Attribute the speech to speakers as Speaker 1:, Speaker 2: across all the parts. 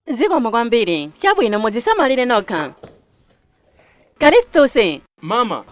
Speaker 1: Zikomo kwambiri. Chabwino muzisamalire nokha. Kalistose.
Speaker 2: Mama.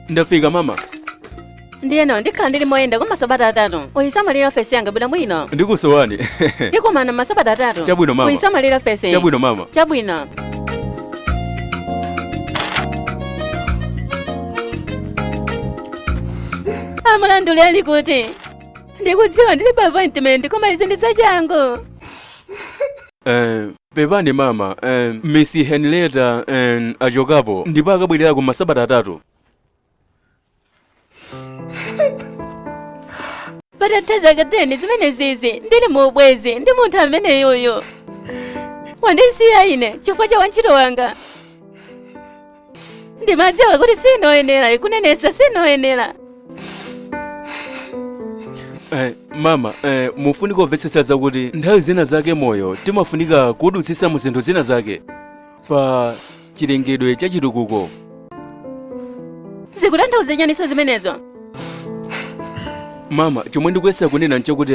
Speaker 2: Ndafika mama.
Speaker 1: Ndiyeno ndikhala ndili moyenda kwa masabata atatu. Uyisamalira fesi yanga bwino bwino.
Speaker 2: Ndikusowani.
Speaker 1: Ndikumana masabata atatu.
Speaker 2: Chabwino mama.
Speaker 1: Uyisamalira fesi.
Speaker 2: Chabwino mama.
Speaker 1: Chabwino. Amulanduli ali kuti. Ndikudziwa ndili pa appointment koma izi ndi zachangu.
Speaker 2: Pepani mama, Miss Henrietta achokapo ndipo akabwerera ku masabata atatu.
Speaker 1: Patatha kateni zimene zizi ndili mu ubwezi ndi munthu amene yoyo. Wandisiya ine chifukwa cha wantchito wanga. Ndimadziwa kuti sinoyenera ikunenesa sinoyenera.
Speaker 2: Mama, mufunika kumvetsetsa zakuti nthawi zina zake moyo timafunika kudutsitsa mu zinthu zina zake pa chilengedwe cha chitukuko.
Speaker 1: Zikutanthauza chiyani zimenezo?
Speaker 2: Mama, chomwe ndikuyesa kunena nchakuti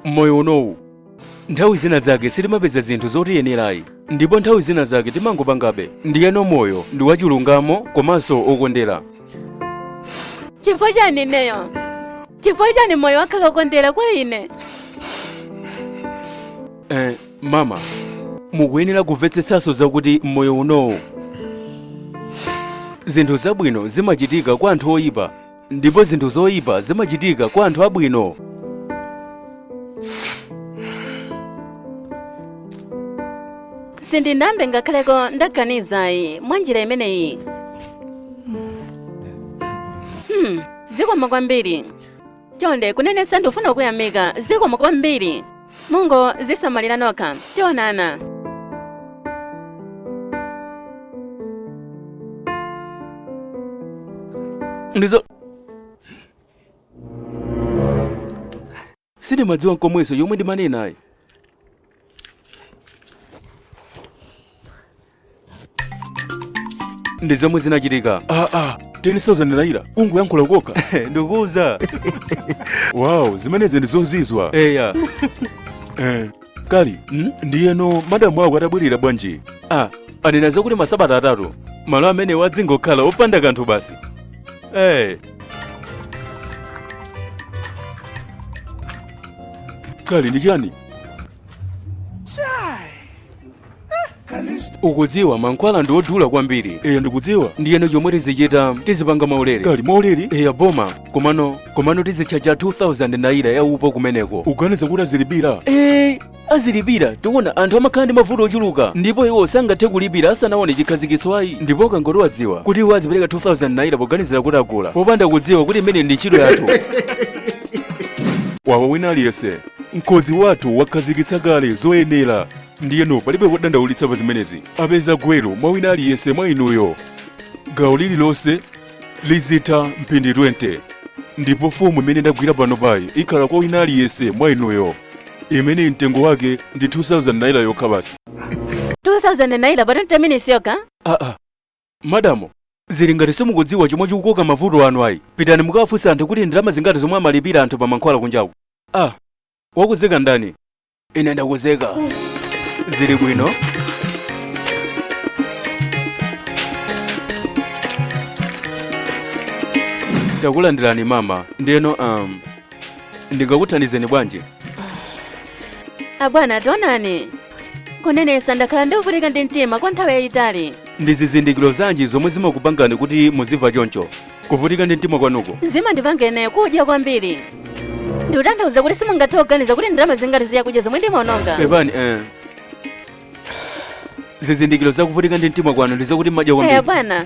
Speaker 2: moyo unowu nthawi zina zake sitimapeza zinthu zotiyenerayi ndipo nthawi zina zake timangopangabe. Ndiyeno moyo ndi wachilungamo komanso okondera.
Speaker 1: Chifukwa chani ineyo? Chifukwa chani moyo wakhala okondera kwa ine?
Speaker 2: Mama, mukuyenera kumvetsetsanso zakuti moyo unowu zinthu zabwino zimachitika kwa anthu oyipa ndipo zinthu zoyipa zimachitika kwa anthu abwino.
Speaker 1: Sindinambe ngakhaleko ndaganizayi mwa njira imeneyi. Zikomo kwambiri. Chonde kunenesa ndifuna kuyamika. Zikomo kwambiri. Mungo zisamalira nokha. Tionana.
Speaker 2: Ndizo sindimadziwa nkomweso yomwe ndimanenayi. Ndi zomwe zinachitika. 10,000 naira ungoyankhula kokha. Ndikuuza. Wow, zimenezo ndi zozizwa. Eya. Kali, ndiyeno madamu ako atabwerera bwanji? Anena zakuti masabata atatu malo amene wadzingokhala opanda kanthu basi. Kali ndi chani? Ukudziwa mankhwala ndi odula kwambiri. Ndikudziwa. Ndiyeno chomwe tizichita tizipanga maulere. Kali maulere? Boma. Komano tizichacha 2,000 naira ya upo kumeneko. Uganiza kuti azilipira? Azilipira. Tiona anthu amakhala ndi mavuto ochuluka ndipo iwo sangathe kulipira asanaone chikhazikitso ayi. Ndipo ukangoti wadziwa kuti iwo azipereka 2,000 naira poganizira kuti agula popanda kudziwa kuti imene ndi ntchito yathu. Wawa wina aliyese mkhozi wathu wakhazikitsa kale zoyenera. Ndiyeno palibe kudandaulitsa pa zimenezi. Apeza gwero mwa wina aliyese mwa inuyo. Gawo lililonse lizitha mphindi 20 ndipo fomu imene ndagwira pano payi ikhala kwa wina aliyese mwa inuyo imene mtengo wake ndi 2,000 naira yokha basi.
Speaker 1: 2,000 naira pa 20 minutes yokha?
Speaker 2: Madamu, zili ngati simukudziwa chomwe chikukoka mavuto anu ayi. Pitani mukafunsa anthu kuti ndalama zingati zomwe amalipira anthu pa mankhwala kunjaku. Wakuzeka ndani? Ine ndakuzeka. Zili bwino? Takulandirani mama. Ndiyeno ndingakuthandizeni bwanji?
Speaker 1: Abwana tionani. Kunenesa ndakhala ndikuvutika ndi mtima kwa nthawi yayitali.
Speaker 2: Ndi zizindikiro zanji zomwe zimakupangani kuti muzimva choncho? Kuvutika ndi mtima kwanuko?
Speaker 1: Zimandipangene kudya kwambiri. Ndikutanthauza kuti simungathe kuganiza kuti ndalama zingati ziyakudya zomwe ndimaononga.
Speaker 2: Pepani, zizindikiro zakuvutika ndi mtima kwanu ndi zakuti madya kwambiri.
Speaker 1: Bwana.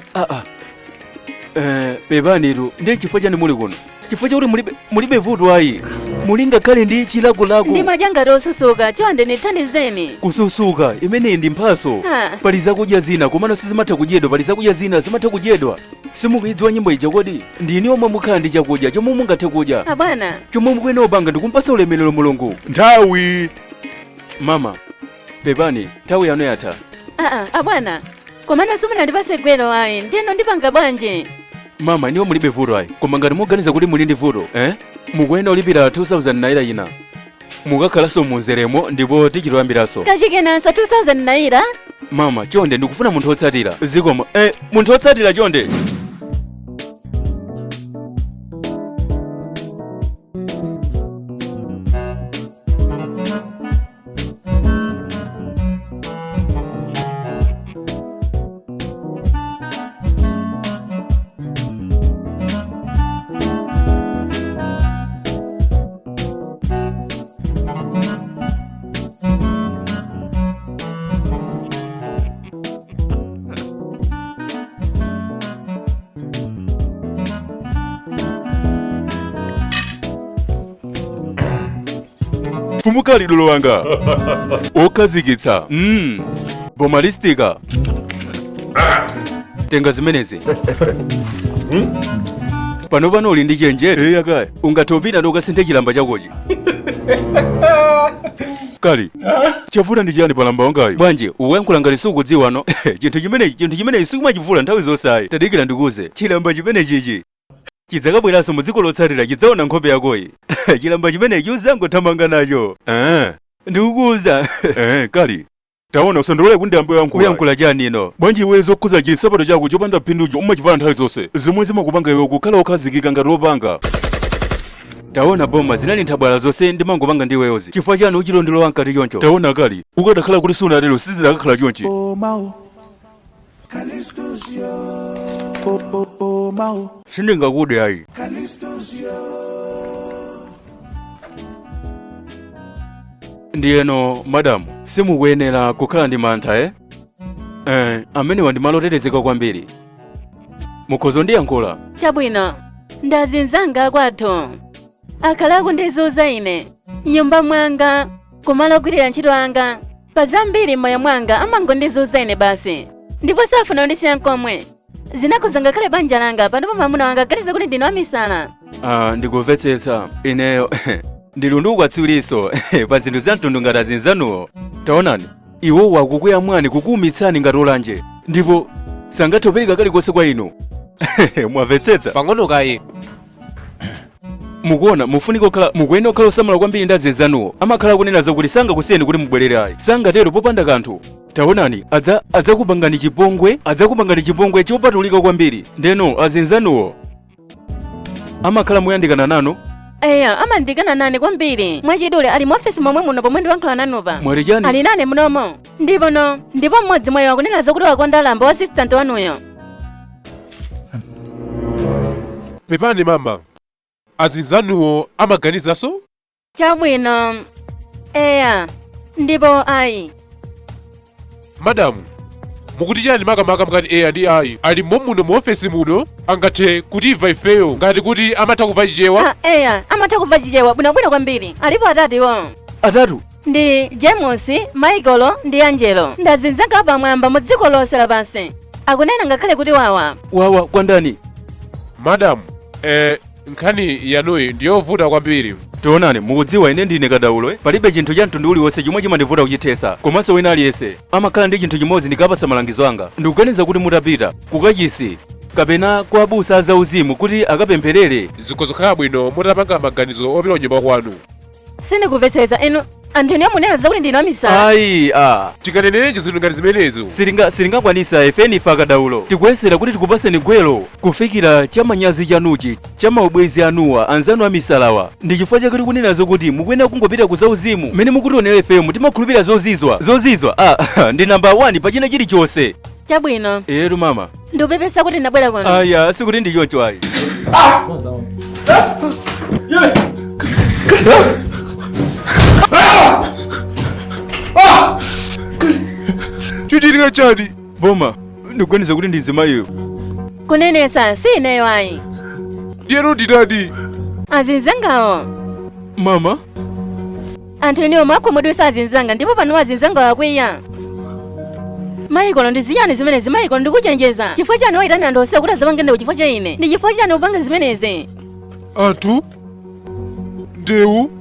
Speaker 2: Pepanitu ndi chifukwa chani muli kuno? Chifukwa chakuti mulibe vuto ayi. Mulinga khale ndi chilakolako.
Speaker 1: Ndimadya ngati osusuka, chonde ndithandizeni.
Speaker 2: Kususuka imeneyi ndi mphaso. Pali zakudya zina komano sizimatha kudyedwa, pali zakudya zina zimatha kudyedwa. Simukuyidziwa nyimbo ija kodi? Ndini omwe mukhala ndi chakudya chomwe mungathe kudya.
Speaker 1: Bwana.
Speaker 2: Chomwe mukuyenera kupanga ndikumpasa ulemerero Mulungu. Nthawi. Mama, pepani, nthawi yanu yatha.
Speaker 1: Bwana. Komano simunandipase gwero ayi, ndiyeno ndipanga bwanji?
Speaker 2: Mama, niwo mulibe vuto ayi. Koma ngati muganiza kuti muli ndi vuto, mukuyenera kulipira 2,000 naira ina. mukakhalanso munzeremo ndipo tichitoyambiraso.
Speaker 1: Kachikenanso 2000 naira.
Speaker 2: Mama, chonde ndikufuna munthu otsatira. Zikomo. Munthu otsatira chonde. Fumukali lolo wanga. Okazikitsa. Bomalistika. Tenga zimenezi. Pano uli ndi chenjere. Yakaya. Ungatopita ndokasinthe chilamba chakochi. Kali. Chavuta ndi chiyani palamba wangayo? Bwanji, uwenkhula ngati sukudziwa no. Chinthu chimenechi sikumachivula nthawi zonse. Tadikira ndikuze. Chilamba chimenechi chidzakabweranso mudziko lotsatira chidzaona nkhope yakoyi. Chilamba chimenechi uzangothamanga nacho. Ndikukuza. Kali. Taona usandolole kundiyambo yankhula chani ino. Bwanji iwe zokhuza chinsapato chako chopanda phinducho umachivala nthawi zonse. Zomwe zimakupanga iwe kukhala okhazikika ngati lopanga. Taona Boma zinali nthabwala zonse ndimangopanga ndi iweyozi. Chifukwa chani uchilondola nkati choncho? Taona Kali. Ukadakhala kuti sunatero sizidakakhala chonchi. Sindingakude ayi. Ndiyeno madamu simukuyenera kukhala ndi mantha amenewa ndi malo otetezeka kwambiri. Mukhozo ndiyankhula.
Speaker 1: Chabwino ndazinzanga kwathu akhala kundizuza ine nyumba mwanga kumalo ogwirira ntchito anga pa zambiri m'moyo mwanga amangondizuza ine basi ndipo safuna kundisiya n'komwe. Zinakuza ngakhale banja langa panopo mwamuna wanga aganiza kuti ndine wamisala.
Speaker 2: Ndikumvetsetsa ineyo ndili ndikukatsiwiranso pa zinthu za mtundu ngati azinzanuwo. Taonani iwo wakukwiya mwani kukuumitsani ngati olanje ndipo sangathopereka kalikonse kwa inu. Mwamvetsetsa
Speaker 3: pang'ono kayi.
Speaker 2: Mukuona mufunika mukuyenera kukhala osamala kwambiri ndi azinzanuwo. Amakhala kunena zakuti sangakusiyeni kuti mubwerere ayi. Sangatero popanda kanthu. Taonani adzakupangani chipongwe chopatulika kwambiri. Ndeno azinzanuwo amakhala moyandikana nanu.
Speaker 1: Amandikana nane kwambiri. Mwachidule ali mu ofisi momwe muno pomwe ndiwankhula nanupa.
Speaker 2: Mwali chani?
Speaker 1: Ali nane munomo. Ndipo mmodzi mwayo wakunena zakuti wakonda lamba wa assistant wanuyo.
Speaker 3: Pepani mama. Azinzanuwo amaganizanso?
Speaker 1: Chabwino. Ndipo ayi.
Speaker 3: Madamu, mukuti chani makamaka mkati ndi ayi? Ali muno mu ofisi muno angathe kutimva ifeyo ngati kuti amatha kumva chichewa?
Speaker 1: Amatha kumva chichewa bwinobwino kwambiri. Alipo atatu iwo.
Speaker 2: Atatu?
Speaker 1: Ndi James, Michael ndi Angelo. Ndazinzanga pamwamba mu dziko lonse lapansi. Akunena ngakhale kuti wawa
Speaker 2: kwa ndani?
Speaker 3: Madamu, nkhani yanuyi ndiyovuta kwambiri.
Speaker 2: Tionani mukudziwa ine ndine kadaulo palibe chinthu cha mtundu uliwonse chomwe chimandivuta kuchithesa. Komanso wina aliyense amakhala ndi chinthu chimodzi ndikapasa malangizo anga. Ndikuganiza kuti mutapita kukachisi kapena kwa abusa zauzimu kuti akapempherere.
Speaker 3: Zikozokhala bwino mutapanga maganizo opita kunyumba kwanu.
Speaker 1: Sindikuvetsetsa inu anthu niyo munena zakuti ndine wamisala.
Speaker 2: Ayi
Speaker 3: tikanenerenji zinthu ngati zimenezo
Speaker 2: silingakwanisa ifeni ife akadaulo. Tikuyesera kuti tikupaseni gwelo kufikira chamanyazi chanuchi chamaubwezi anuwa anzanu amisalawa. Ndi chifukwa chake tikunena zokuti mukuyenera kungopita ku zauzimu mmene mukutionera ifeyo timakhulupirira zozizwa. Ndi namba 1 pachina chilichonse.
Speaker 1: Chabwino.
Speaker 2: Eru mama.
Speaker 1: Ndikupepesa kuti ndabwera kuno.
Speaker 2: Aya sikuti ndi choncho ayi.
Speaker 3: Chichitika chani?
Speaker 2: Boma, ndikuganiza kuti ndi zimayiyo.
Speaker 1: Kunenesa si ineyo ayi.
Speaker 3: Ndiyero nditani?
Speaker 1: Azinzangawo.
Speaker 2: Mama?
Speaker 1: Anthu niyo mwakhomodwesa azinzanga ndipo pano azinzanga wakwiya. Michael ndi ziyani zimenezi? Michael ndikuchenjeza. Chifukwa chani waitana anthu onse kuti adzapangende chifukwa cha ine? Ndi chifukwa chani upanga zimenezi?
Speaker 3: Anthu? Ndewu?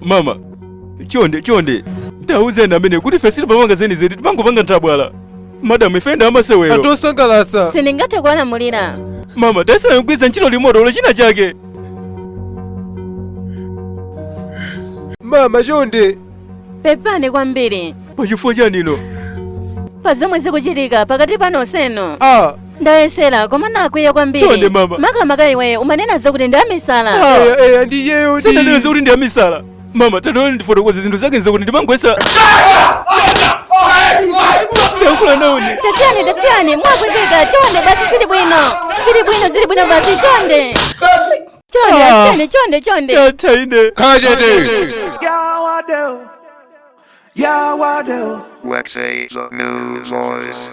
Speaker 2: Mama. Chonde. Tauzeni amene kuti ife sitipamanga zenizeti timangopanga nthabwala. Madam ife ndi amasewero.
Speaker 3: Anthu osangalasa.
Speaker 1: Sindingathe kuwalamulira.
Speaker 2: Mama tayesera kugwiritsa ntchito limoto china chake.
Speaker 3: mama chonde.
Speaker 1: pepani kwambiri
Speaker 2: pachifukwa chanino
Speaker 1: pa zomwe zikuchitika pakati panoseno.
Speaker 3: Ah,
Speaker 1: ndayesera koma nakwiya kwambiri.
Speaker 2: Chonde mama.
Speaker 1: makamaka iwe umanena zakuti ndi amisala.
Speaker 3: eya ndiyeyo ndi.
Speaker 2: sananena zakuti ndi amisala. mama tatole ndifotokoze zinthu zake zakuti ndimangwesa. Siyankhula naoni.
Speaker 1: tasiyani mwakwezeka chonde basi zili bwino basi chonde. chonde.
Speaker 2: Yatha ine.
Speaker 3: Khala chete.
Speaker 4: Yeah, what do?
Speaker 5: Waxy, the new voice.